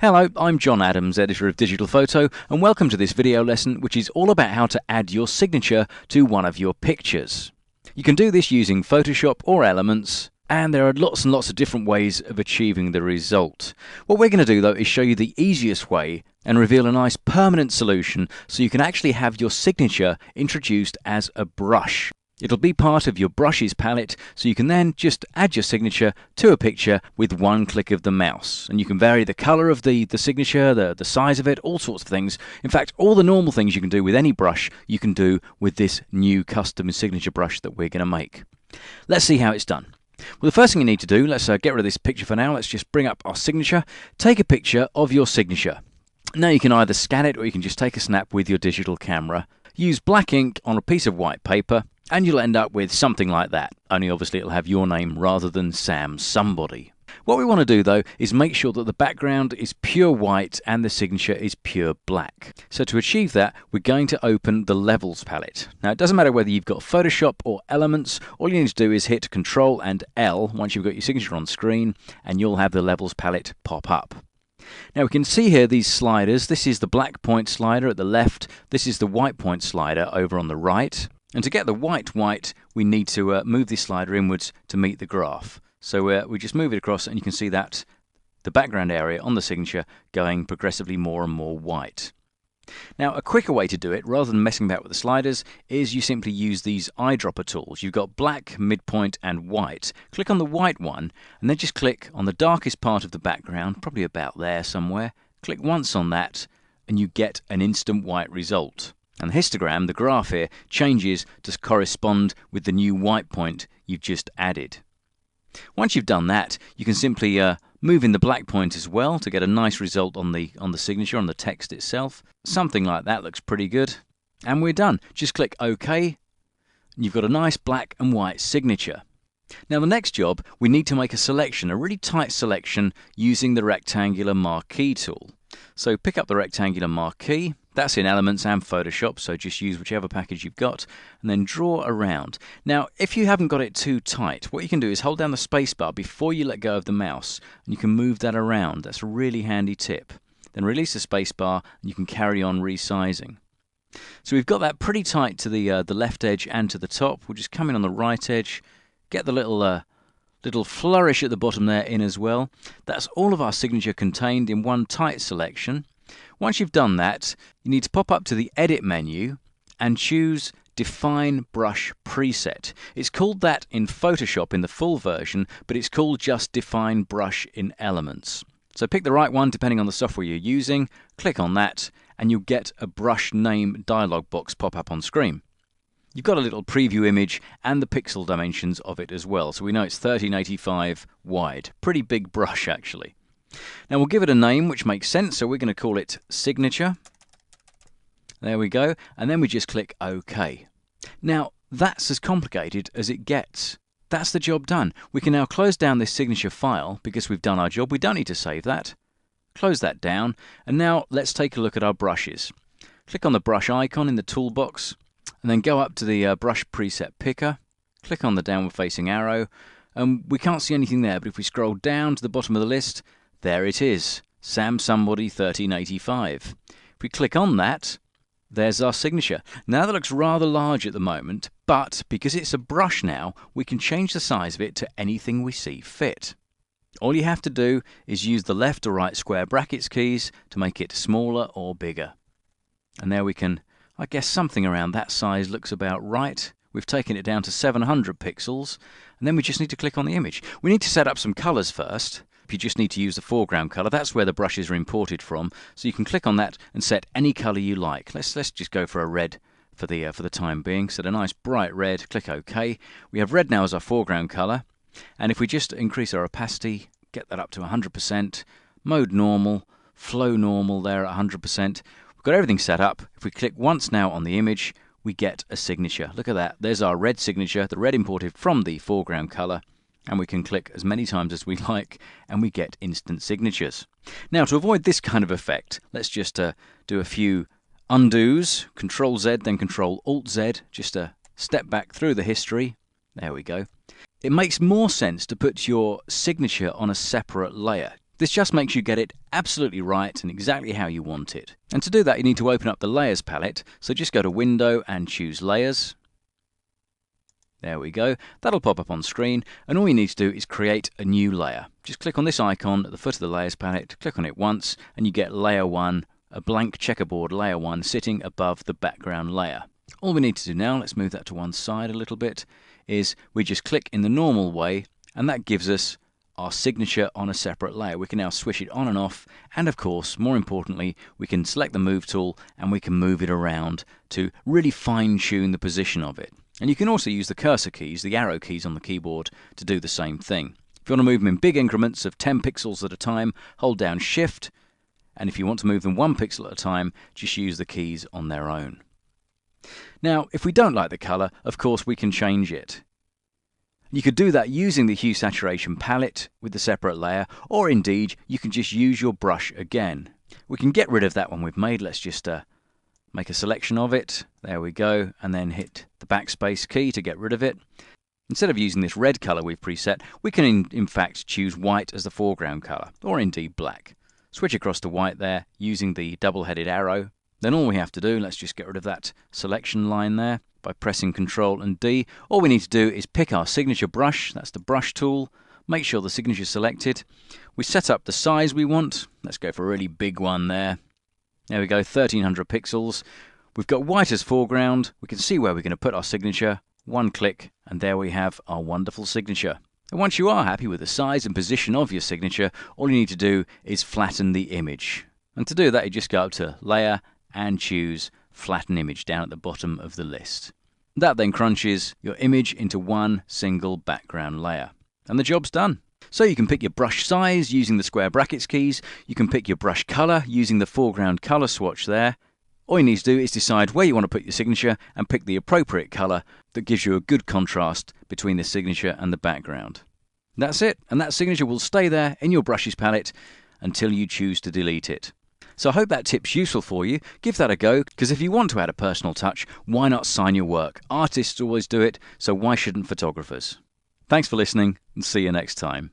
Hello, I'm John Adams, editor of Digital Photo, and welcome to this video lesson which is all about how to add your signature to one of your pictures. You can do this using Photoshop or Elements, and there are lots and lots of different ways of achieving the result. What we're going to do though is show you the easiest way and reveal a nice permanent solution so you can actually have your signature introduced as a brush. It'll be part of your brushes palette, so you can then just add your signature to a picture with one click of the mouse. And you can vary the color of the signature, the size of it, all sorts of things. In fact, all the normal things you can do with any brush, you can do with this new custom signature brush that we're going to make. Let's see how it's done. Well, the first thing you need to do, let's get rid of this picture for now. Let's just bring up our signature. Take a picture of your signature. Now you can either scan it or you can just take a snap with your digital camera. Use black ink on a piece of white paper, and you'll end up with something like that, only obviously it'll have your name rather than Sam somebody. What we want to do though is make sure that the background is pure white and the signature is pure black. So to achieve that, we're going to open the Levels palette. Now it doesn't matter whether you've got Photoshop or Elements, all you need to do is hit Ctrl and L once you've got your signature on screen, and you'll have the Levels palette pop up. Now we can see here these sliders. This is the black point slider at the left, this is the white point slider over on the right. And to get the white, we need to move this slider inwards to meet the graph. So we just move it across and you can see that the background area on the signature going progressively more and more white. Now a quicker way to do it, rather than messing about with the sliders, is you simply use these eyedropper tools. You've got black, midpoint and white. Click on the white one and then just click on the darkest part of the background, probably about there somewhere. Click once on that and you get an instant white result. And the histogram, the graph here, changes to correspond with the new white point you've just added. Once you've done that, you can simply move in the black point as well to get a nice result on the signature, on the text itself. Something like that looks pretty good. And we're done. Just click OK, and you've got a nice black and white signature. Now the next job, we need to make a selection, a really tight selection using the rectangular marquee tool. So pick up the rectangular marquee. That's in Elements and Photoshop, so just use whichever package you've got, and then draw around. Now, if you haven't got it too tight, what you can do is hold down the spacebar before you let go of the mouse, and you can move that around. That's a really handy tip. Then release the spacebar, and you can carry on resizing. So we've got that pretty tight to the left edge and to the top. We'll just come in on the right edge, get the little flourish at the bottom there in as well. That's all of our signature contained in one tight selection. Once you've done that, you need to pop up to the Edit menu and choose Define Brush Preset. It's called that in Photoshop in the full version, but it's called just Define Brush in Elements. So pick the right one depending on the software you're using, click on that, and you'll get a brush name dialog box pop up on screen. You've got a little preview image and the pixel dimensions of it as well, so we know it's 1385 wide. Pretty big brush actually. Now we'll give it a name which makes sense, so we're going to call it Signature. There we go, and then we just click OK. Now that's as complicated as it gets. That's the job done. We can now close down this signature file because we've done our job. We don't need to save that. Close that down, and now let's take a look at our brushes. Click on the brush icon in the toolbox, and then go up to the brush preset picker. Click on the downward facing arrow, and we can't see anything there, but if we scroll down to the bottom of the list, there it is, Sam Somebody 1385. If we click on that, there's our signature. Now that looks rather large at the moment, but because it's a brush now, we can change the size of it to anything we see fit. All you have to do is use the left or right square brackets keys to make it smaller or bigger. And there we can, I guess something around that size looks about right. We've taken it down to 700 pixels, and then we just need to click on the image. We need to set up some colors first. You just need to use the foreground color. That's where the brushes are imported from. So you can click on that and set any color you like. Let's just go for a red for the time being. Set a nice bright red. Click OK. We have red now as our foreground color. And if we just increase our opacity, get that up to 100%, mode normal, flow normal there at 100%. We've got everything set up. If we click once now on the image, we get a signature. Look at that. There's our red signature, the red imported from the foreground color. And we can click as many times as we like, and we get instant signatures. Now, to avoid this kind of effect, let's just do a few undos. Control Z, then Control Alt Z, just a step back through the history. There we go. It makes more sense to put your signature on a separate layer. This just makes you get it absolutely right and exactly how you want it. And to do that, you need to open up the Layers palette. So just go to Window and choose Layers. There we go. That'll pop up on screen, and all you need to do is create a new layer. Just click on this icon at the foot of the Layers palette, click on it once, and you get Layer 1, a blank checkerboard Layer 1 sitting above the background layer. All we need to do now, let's move that to one side a little bit, is we just click in the normal way, and that gives us our signature on a separate layer. We can now switch it on and off, and of course, more importantly, we can select the Move tool and we can move it around to really fine-tune the position of it. And you can also use the cursor keys, the arrow keys on the keyboard, to do the same thing. If you want to move them in big increments of 10 pixels at a time, hold down Shift, and if you want to move them 1 pixel at a time, just use the keys on their own. Now, if we don't like the color, of course we can change it. You could do that using the hue saturation palette with the separate layer, or indeed, you can just use your brush again. We can get rid of that one we've made. Let's just make a selection of it. There we go, and then hit the backspace key to get rid of it. Instead of using this red color we've preset, we can in fact choose white as the foreground color, or indeed black. Switch across to white there using the double-headed arrow. Then all we have to do, let's just get rid of that selection line there by pressing Ctrl and D. All we need to do is pick our signature brush, that's the brush tool, make sure the signature is selected. We set up the size we want. Let's go for a really big one there. There we go, 1300 pixels. We've got white as foreground. We can see where we're going to put our signature. One click, and there we have our wonderful signature. And once you are happy with the size and position of your signature, all you need to do is flatten the image. And to do that, you just go up to Layer and choose Flatten Image down at the bottom of the list. That then crunches your image into one single background layer. And the job's done. So you can pick your brush size using the square brackets keys. You can pick your brush color using the foreground color swatch there. All you need to do is decide where you want to put your signature and pick the appropriate color that gives you a good contrast between the signature and the background. That's it, and that signature will stay there in your brushes palette until you choose to delete it. So I hope that tip's useful for you. Give that a go, because if you want to add a personal touch, why not sign your work? Artists always do it, so why shouldn't photographers? Thanks for listening, and see you next time.